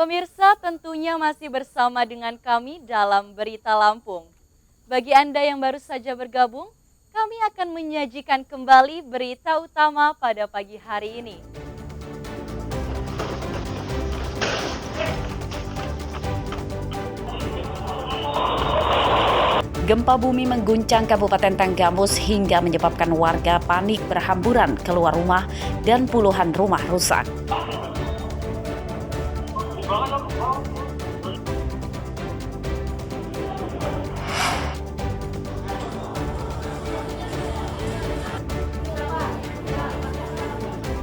Pemirsa, tentunya masih bersama dengan kami dalam Berita Lampung. Bagi Anda yang baru saja bergabung, kami akan menyajikan kembali berita utama pada pagi hari ini. Gempa bumi mengguncang Kabupaten Tanggamus hingga menyebabkan warga panik berhamburan keluar rumah dan puluhan rumah rusak.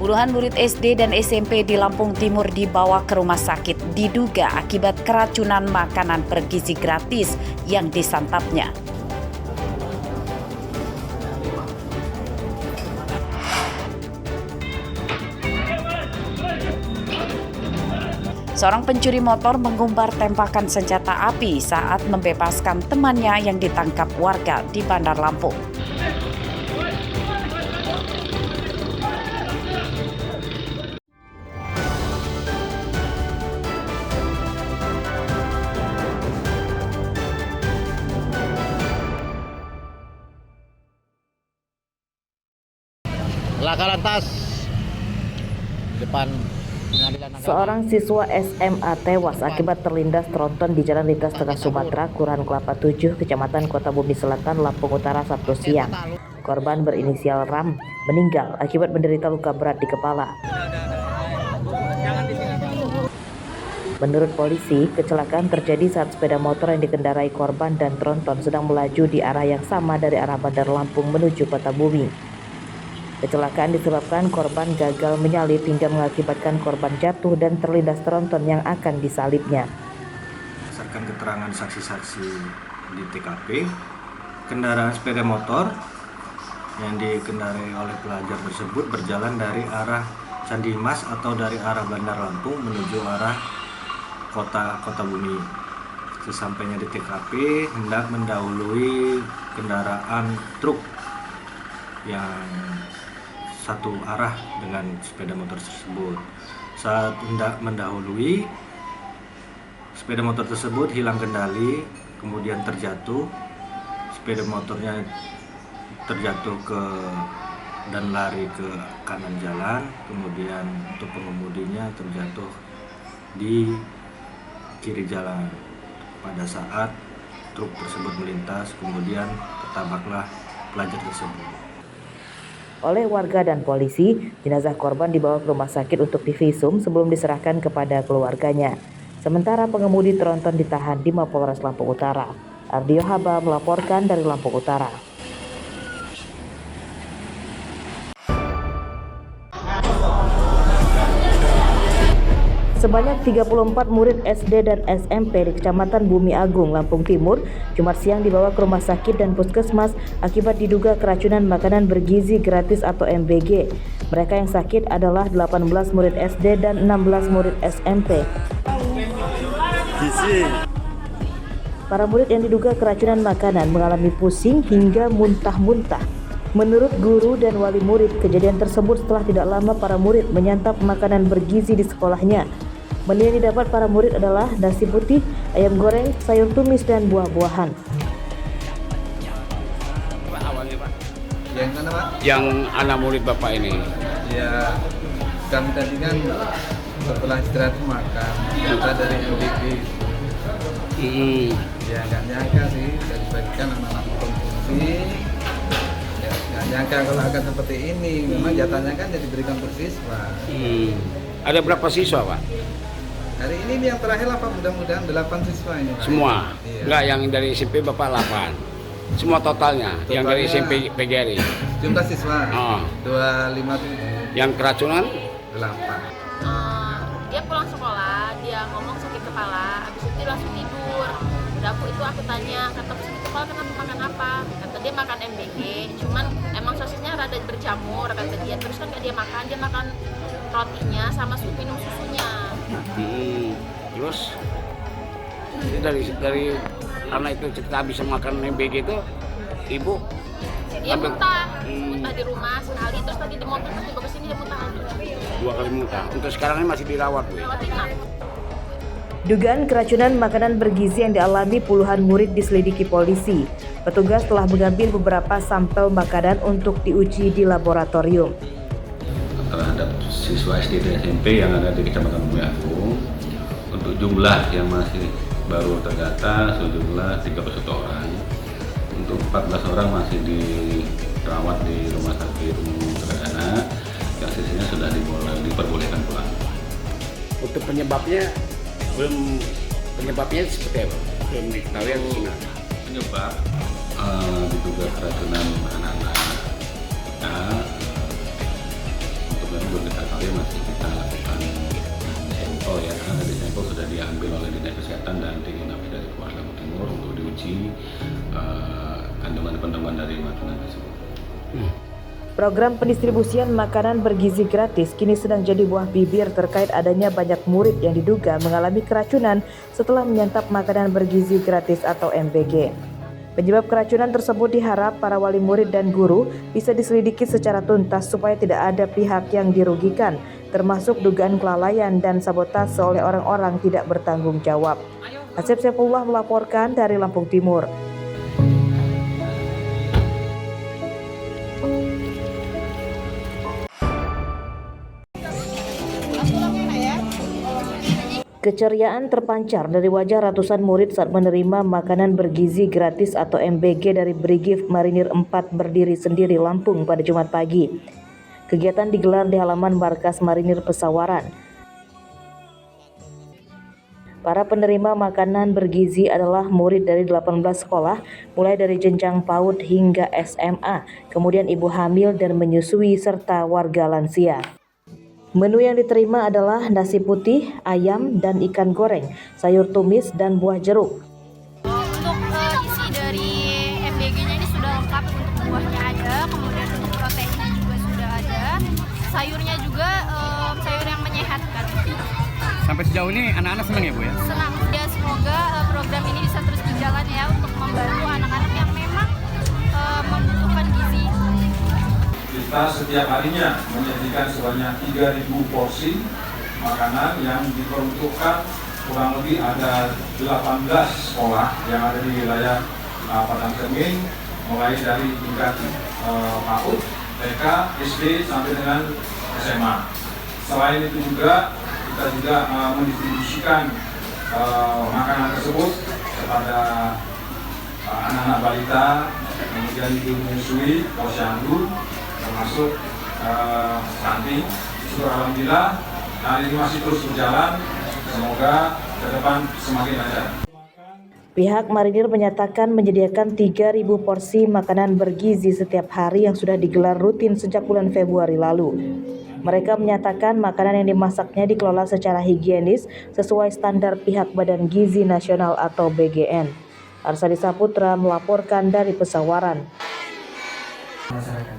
Puluhan murid SD dan SMP di Lampung Timur dibawa ke rumah sakit diduga akibat keracunan makanan bergizi gratis yang disantapnya. Seorang pencuri motor mengumbar tembakan senjata api saat membebaskan temannya yang ditangkap warga di Bandar Lampung. Laka lantas di depan pengadilan agama. Seorang siswa SMA tewas akibat terlindas tronton di Jalan Lintas Tengah Sumatera, Kelurahan Kelapa 7, Kecamatan Kota Bumi Selatan, Lampung Utara, Sabtu siang. Korban berinisial RAM meninggal akibat menderita luka berat di kepala. Menurut polisi, kecelakaan terjadi saat sepeda motor yang dikendarai korban dan tronton sedang melaju di arah yang sama dari arah Bandar Lampung menuju Kota Bumi. Kecelakaan disebabkan korban gagal menyalip hingga mengakibatkan korban jatuh dan terlindas tronton yang akan disalipnya. Berdasarkan keterangan saksi-saksi di TKP, kendaraan sepeda motor yang dikendarai oleh pelajar tersebut berjalan dari arah Candi Mas atau dari arah Bandar Lampung menuju arah Kota Bumi. Sesampainya di TKP, hendak mendahului kendaraan truk yang satu arah dengan sepeda motor tersebut. Saat hendak mendahului, sepeda motor tersebut hilang kendali, kemudian terjatuh. Sepeda motornya terjatuh dan lari ke kanan jalan, kemudian untuk pengemudinya terjatuh di kiri jalan. Pada saat truk tersebut melintas, kemudian tertabraklah pelajar tersebut. Oleh warga dan polisi, jenazah korban dibawa ke rumah sakit untuk divisum sebelum diserahkan kepada keluarganya. Sementara pengemudi tronton ditahan di Mapolres Lampung Utara. Ardio Haba melaporkan dari Lampung Utara. Sebanyak 34 murid SD dan SMP di Kecamatan Bumi Agung, Lampung Timur, Jumat siang dibawa ke rumah sakit dan puskesmas akibat diduga keracunan makanan bergizi gratis atau MBG. Mereka yang sakit adalah 18 murid SD dan 16 murid SMP. Para murid yang diduga keracunan makanan mengalami pusing hingga muntah-muntah. Menurut guru dan wali murid, kejadian tersebut setelah tidak lama para murid menyantap makanan bergizi di sekolahnya. Menu yang didapat para murid adalah nasi putih, ayam goreng, sayur tumis, dan buah-buahan. Yang mana, Pak? Yang anak murid Bapak ini. Ya, kami tadi kan setelah istirahat makan, kita dari MDB. Ya, nggak nyangka sih, dari bagikan anak-anak konsumsi. Ya, nggak nyangka kalau akan seperti ini. Memang jatahnya kan jadi diberikan per siswa. Ada berapa siswa, Pak? Hari ini yang terakhir lah, Pak, mudah-mudahan 8 siswa ini, Pak. Semua? Iya. Enggak, yang dari SMP Bapak 8. Semua totalnya, yang dari SMP PGRI. Jumlah siswa 257. Yang keracunan 8. Dia pulang sekolah, dia ngomong sakit kepala, habis itu dia langsung tidur. Udah aku tanya, kata sakit kepala kenapa makan apa? Kata dia makan MBG, cuman emang sosisnya rada berjamur, kata dia. Terus kan dia makan rotinya sama minum susunya. Terus dari karena itu cerita bisa makan MBG itu, ibu Dia muntah di rumah sekali, terus tadi di motor terus dibawa ke sini dia muntah lagi. 2 kali muntah. Untuk sekarang ini masih dirawat, Bu. Rawat inap. Dugaan keracunan makanan bergizi yang dialami puluhan murid diselidiki polisi. Petugas telah mengambil beberapa sampel makanan untuk diuji di laboratorium. Terhadap siswa SD dan SMP yang ada di Kecamatan Bumiagung, untuk jumlah yang masih baru terdata sejumlah 31 orang. Untuk 14 orang masih dirawat di Rumah Sakit Umum Serdana, yang sisanya sudah diperbolehkan pulang. Untuk penyebabnya seperti apa? Belum diketahui yang gimana? Penyebab diduga keracunan anak-anak. Untuk yang belum diketahui masih kita lakukan sampel ya, karena dari sampel sudah diambil oleh Dinas Kesehatan dan Tim Inavis dari Polres Lampung Timur untuk diuji kandungan-kandungan dari makanan tersebut. Program pendistribusian makanan bergizi gratis kini sedang jadi buah bibir terkait adanya banyak murid yang diduga mengalami keracunan setelah menyantap makanan bergizi gratis atau MBG. Penyebab keracunan tersebut diharap para wali murid dan guru bisa diselidiki secara tuntas supaya tidak ada pihak yang dirugikan, termasuk dugaan kelalaian dan sabotase oleh orang-orang tidak bertanggung jawab. Asep Saifullah melaporkan dari Lampung Timur. Keceriaan terpancar dari wajah ratusan murid saat menerima makanan bergizi gratis atau MBG dari Brigif Marinir 4 berdiri sendiri Lampung pada Jumat pagi. Kegiatan digelar di halaman markas Marinir Pesawaran. Para penerima makanan bergizi adalah murid dari 18 sekolah, mulai dari jenjang PAUD hingga SMA, kemudian ibu hamil dan menyusui, serta warga lansia. Menu yang diterima adalah nasi putih, ayam, dan ikan goreng, sayur tumis, dan buah jeruk. Untuk isi dari MBG-nya ini sudah lengkap, untuk buahnya ada, kemudian untuk proteinnya juga sudah ada, sayurnya juga sayur yang menyehatkan. Sampai sejauh ini anak-anak senang ya Bu ya? Senang, ya semoga program ini bisa terus berjalan ya untuk membantu anak-anak yang memang membutuhkan gizi. Kita setiap harinya menyajikan sebanyak 3.000 porsi makanan yang diperuntukkan kurang lebih ada 18 sekolah yang ada di wilayah Padang Cermin, mulai dari tingkat PAUD, TK, SD sampai dengan SMA. Selain itu juga kita juga mendistribusikan makanan tersebut kepada anak-anak balita, kemudian ibu menyusui, posyandu, termasuk stunting. Syukur alhamdulillah, hari ini masih terus berjalan. Semoga ke depan semakin lancar. Pihak Marinir menyatakan menyediakan 3.000 porsi makanan bergizi setiap hari yang sudah digelar rutin sejak bulan Februari lalu. Mereka menyatakan makanan yang dimasaknya dikelola secara higienis sesuai standar pihak Badan Gizi Nasional atau BGN. Arsadi Saputra melaporkan dari Pesawaran. Masyarakat